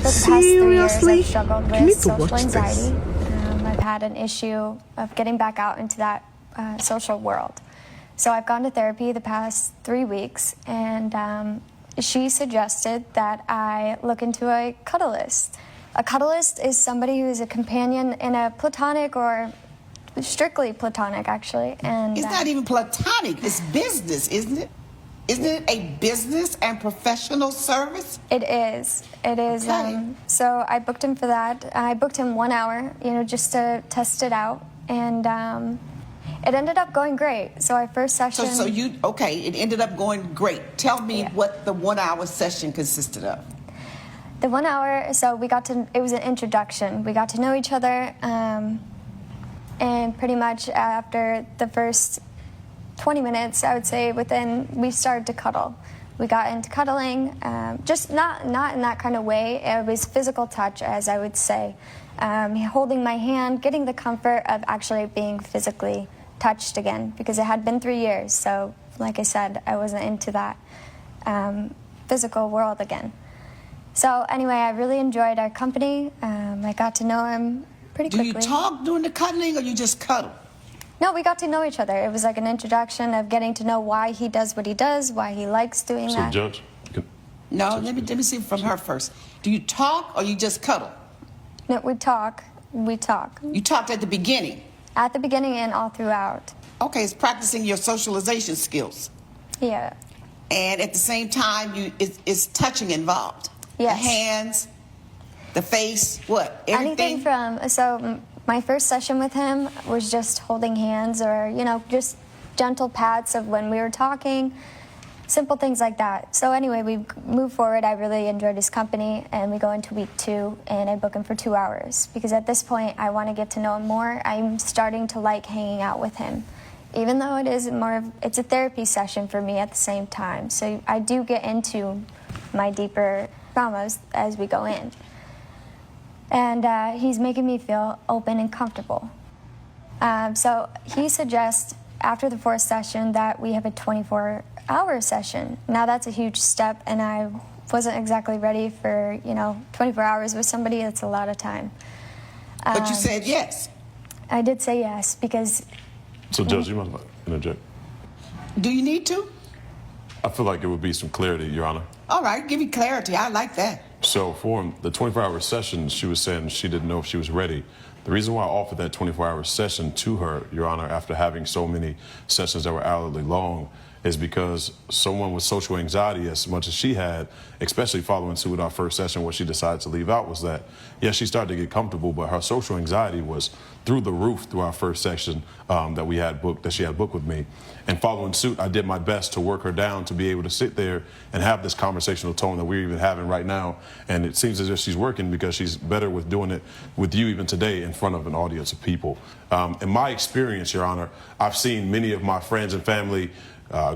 For the past 3 years, Seriously? I've struggled You need with to social watch this. anxiety. I've had an issue of getting back out into that social world. So I've gone to therapy the past 3 weeks, and she suggested that I look into a cuddlist. A cuddlist is somebody who is a companion in a platonic or strictly platonic, actually. And It's not even platonic. It's business, isn't it? Isn't it a business and professional service? It is. It is. Okay. So I booked him for that. I booked him 1 hour, just to test it out, and it ended up going great. So our first session. It ended up going great. Tell me Yeah. what the 1 hour session consisted of. The 1 hour. So it was an introduction. We got to know each other, and pretty much after the first 20 minutes, I would say, we started to cuddle. We got into cuddling, just not in that kind of way. It was physical touch, as I would say. Holding my hand, getting the comfort of actually being physically touched again, because it had been 3 years. So, like I said, I wasn't into that physical world again. So anyway, I really enjoyed our company. I got to know him pretty Do quickly. you talk during the cuddling or you just cuddle? No, we got to know each other. It was like an introduction of getting to know why he does what he does, why he likes doing So, that. Judge? No, let me see from her first. Do you talk or you just cuddle? No, we talk. You talked at the beginning. At the beginning and all throughout. Okay, it's practicing your socialization skills. Yeah. And at the same time, it's touching involved. Yes. The hands, the face, what? Everything? My first session with him was just holding hands or, just gentle pats of when we were talking, simple things like that. So anyway, we moved forward. I really enjoyed his company, and we go into week 2, and I book him for 2 hours because at this point, I want to get to know him more. I'm starting to like hanging out with him, even though it's a therapy session for me at the same time. So I do get into my deeper traumas as we go in. And he's making me feel open and comfortable. So he suggests after the 4th session that we have a 24-hour session. Now that's a huge step, and I wasn't exactly ready for 24 hours with somebody. That's a lot of time. But you said yes. I did say yes because. So, Judge, you mind if I interject? Do you need to? I feel like it would be some clarity, Your Honor. All right, give me clarity. I like that. So for the 24-hour session, she was saying she didn't know if she was ready. The reason why I offered that 24-hour session to her, Your Honor, after having so many sessions that were hourly long, is because someone with social anxiety as much as she had, especially following suit with our first session where she decided to leave out, was that, yes, she started to get comfortable, but her social anxiety was through the roof through our first section that she had booked with me. And following suit, I did my best to work her down to be able to sit there and have this conversational tone that we're even having right now. And it seems as if she's working because she's better with doing it with you even today in front of an audience of people. In my experience, Your Honor, I've seen many of my friends and family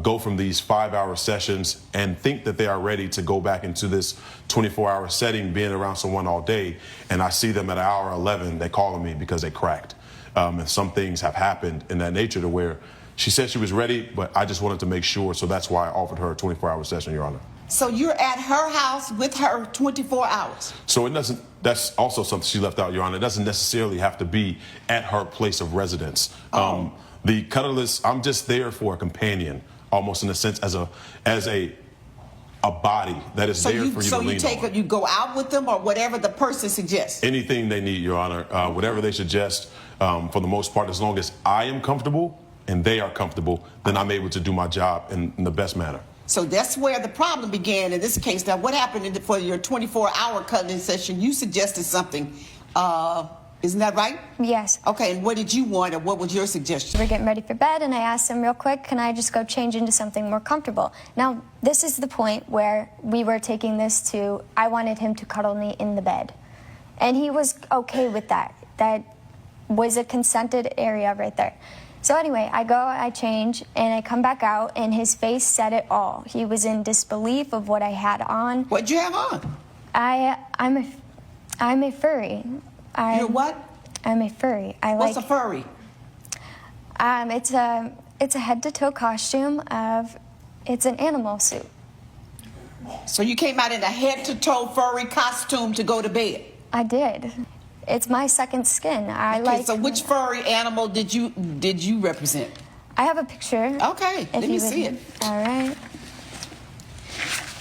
go from these 5-hour sessions and think that they are ready to go back into this 24-hour setting, being around someone all day. And I see them at hour 11, they calling me because they cracked. And some things have happened in that nature to where she said she was ready, but I just wanted to make sure. So that's why I offered her a 24-hour session, Your Honor. So you're at her house with her 24 hours? So that's also something she left out, Your Honor. It doesn't necessarily have to be at her place of residence. The cuddlist, I'm just there for a companion, almost in a sense as a body that is there for you to lean on. So you go out with them or whatever the person suggests? Anything they need, Your Honor. Whatever they suggest, for the most part, as long as I am comfortable and they are comfortable, then I'm able to do my job in the best manner. So that's where the problem began in this case. Now, what happened for your 24-hour cuddling session? You suggested something. Isn't that right? Yes. Okay, and what did you want, or what was your suggestion? We're getting ready for bed, and I asked him real quick, can I just go change into something more comfortable? Now, this is the point where we were taking this to, I wanted him to cuddle me in the bed. And he was okay with that. That was a consented area right there. So anyway, I go, I change, and I come back out, and his face said it all. He was in disbelief of what I had on. What'd you have on? I'm a furry. You're what? I'm a furry. What's a furry? It's a head to toe costume of, it's an animal suit. So you came out in a head-to-toe furry costume to go to bed? I did. It's my second skin. So which furry animal did you represent? I have a picture. Okay, let me see it. All right.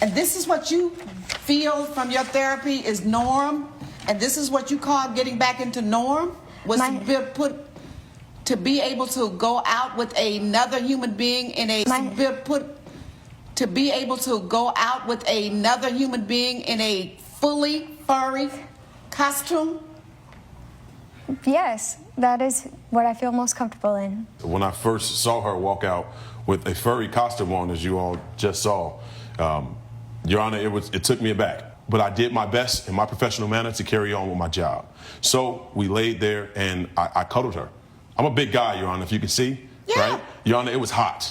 And this is what you feel from your therapy is norm? And this is what you call getting back into norm? To be able to go out with another human being in a fully furry costume? Yes, that is what I feel most comfortable in. When I first saw her walk out with a furry costume on, as you all just saw, Your Honor, it took me aback. But I did my best in my professional manner to carry on with my job. So we laid there and I cuddled her. I'm a big guy, Your Honor, if you can see. Yeah. Right? Your Honor, it was hot.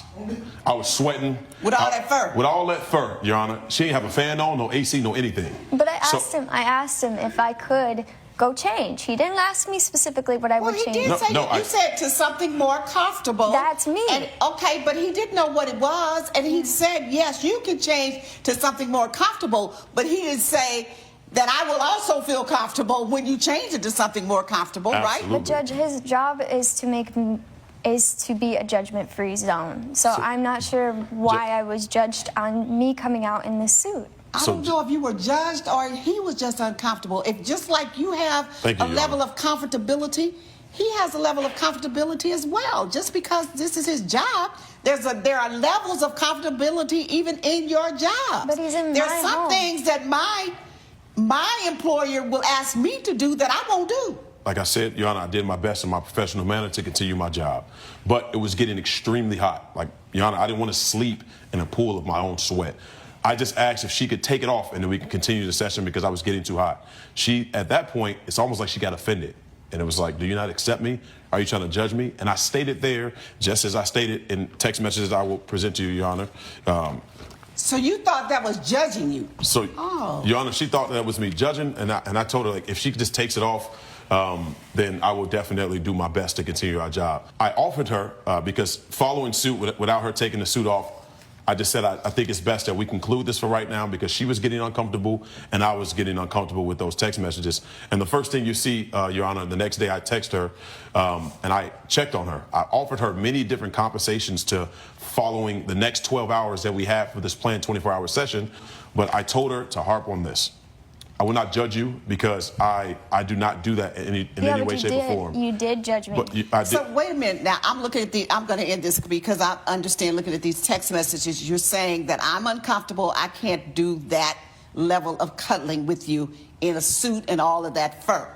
I was sweating. With all that fur? With all that fur, Your Honor. She didn't have a fan on, no AC, no anything. But I asked him if I could go change. He didn't ask me specifically what I would change. Well, he did say you said to something more comfortable. That's me. Okay, but he didn't know what it was, and he said, yes, you can change to something more comfortable, but he didn't say that I will also feel comfortable when you change it to something more comfortable, Absolutely. right? But Judge, his job is to be a judgment-free zone. So I'm not sure why I was judged on me coming out in this suit. I don't know if you were judged or he was just uncomfortable. If just like you have a level of comfortability, he has a level of comfortability as well. Just because this is his job, there are levels of comfortability even in your job. But he's in There's my some home. things that my employer will ask me to do that I won't do. Like I said, Your Honor, I did my best in my professional manner to continue my job. But it was getting extremely hot. Like, Your Honor, I didn't want to sleep in a pool of my own sweat. I just asked if she could take it off and then we could continue the session because I was getting too hot. She, at that point, it's almost like she got offended. And it was like, do you not accept me? Are you trying to judge me? And I stated there, just as I stated in text messages I will present to you, Your Honor. So you thought that was judging you? So, Your Honor, she thought that was me judging, and I told her, like, if she just takes it off, then I will definitely do my best to continue our job. I offered her, because following suit without her taking the suit off, I just said I think it's best that we conclude this for right now because she was getting uncomfortable and I was getting uncomfortable with those text messages. And the first thing you see, Your Honor, the next day I text her and I checked on her. I offered her many different compensations to following the next 12 hours that we have for this planned 24-hour session, but I told her to harp on this. I will not judge you because I do not do that in any way, shape, or form. You did judge me. But So wait a minute. Now I'm going to end this because I understand looking at these text messages. You're saying that I'm uncomfortable. I can't do that level of cuddling with you in a suit and all of that fur.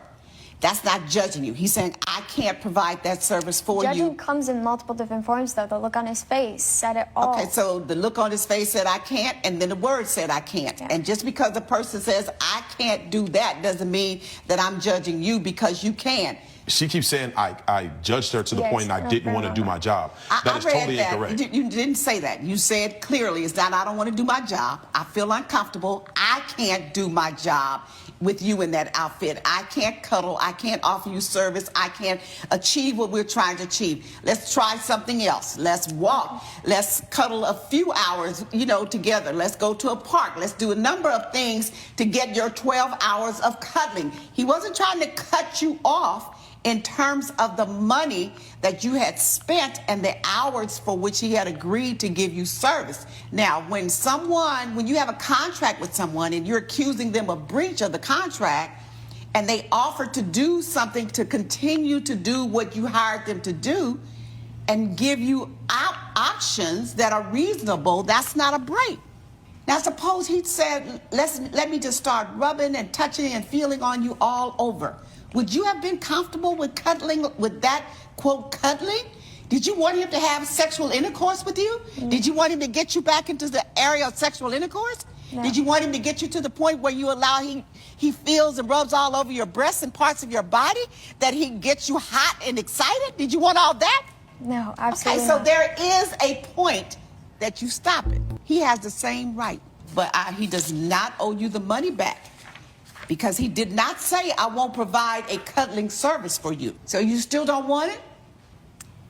That's not judging you. He's saying I can't provide that service for you. Judging comes in multiple different forms, though. The look on his face said it all. Okay, so the look on his face said I can't, and then the word said I can't. Yeah. And just because a person says I can't do that doesn't mean that I'm judging you because you can. She keeps saying I judged her to the point I didn't want to do my job. That is totally incorrect. You didn't say that. You said clearly it's not I don't want to do my job. I feel uncomfortable. I can't do my job with you in that outfit. I can't cuddle. I can't offer you service. I can't achieve what we're trying to achieve. Let's try something else. Let's walk. Let's cuddle a few hours, together. Let's go to a park. Let's do a number of things to get your 12 hours of cuddling. He wasn't trying to cut you off in terms of the money that you had spent and the hours for which he had agreed to give you service. Now, when you have a contract with someone and you're accusing them of breach of the contract and they offer to do something to continue to do what you hired them to do and give you options that are reasonable, that's not a break. Now, suppose he said, let me just start rubbing and touching and feeling on you all over. Would you have been comfortable with cuddling, with that, quote, cuddling? Did you want him to have sexual intercourse with you? No. Did you want him to get you back into the area of sexual intercourse? No. Did you want him to get you to the point where you allow he feels and rubs all over your breasts and parts of your body, that he gets you hot and excited? Did you want all that? No, absolutely Okay, so not. there is a point that you stop it. He has the same right, but he does not owe you the money back. Because he did not say, I won't provide a cuddling service for you. So you still don't want it?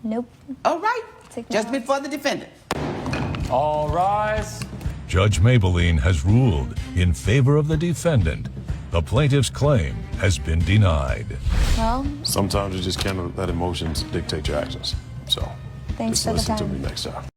Nope. All right. Take me Judgment off. for the defendant. All rise. Judge Maybelline has ruled in favor of the defendant. The plaintiff's claim has been denied. Well, Sometimes you just can't let emotions dictate your actions. So thanks just for the listen to time. me next time.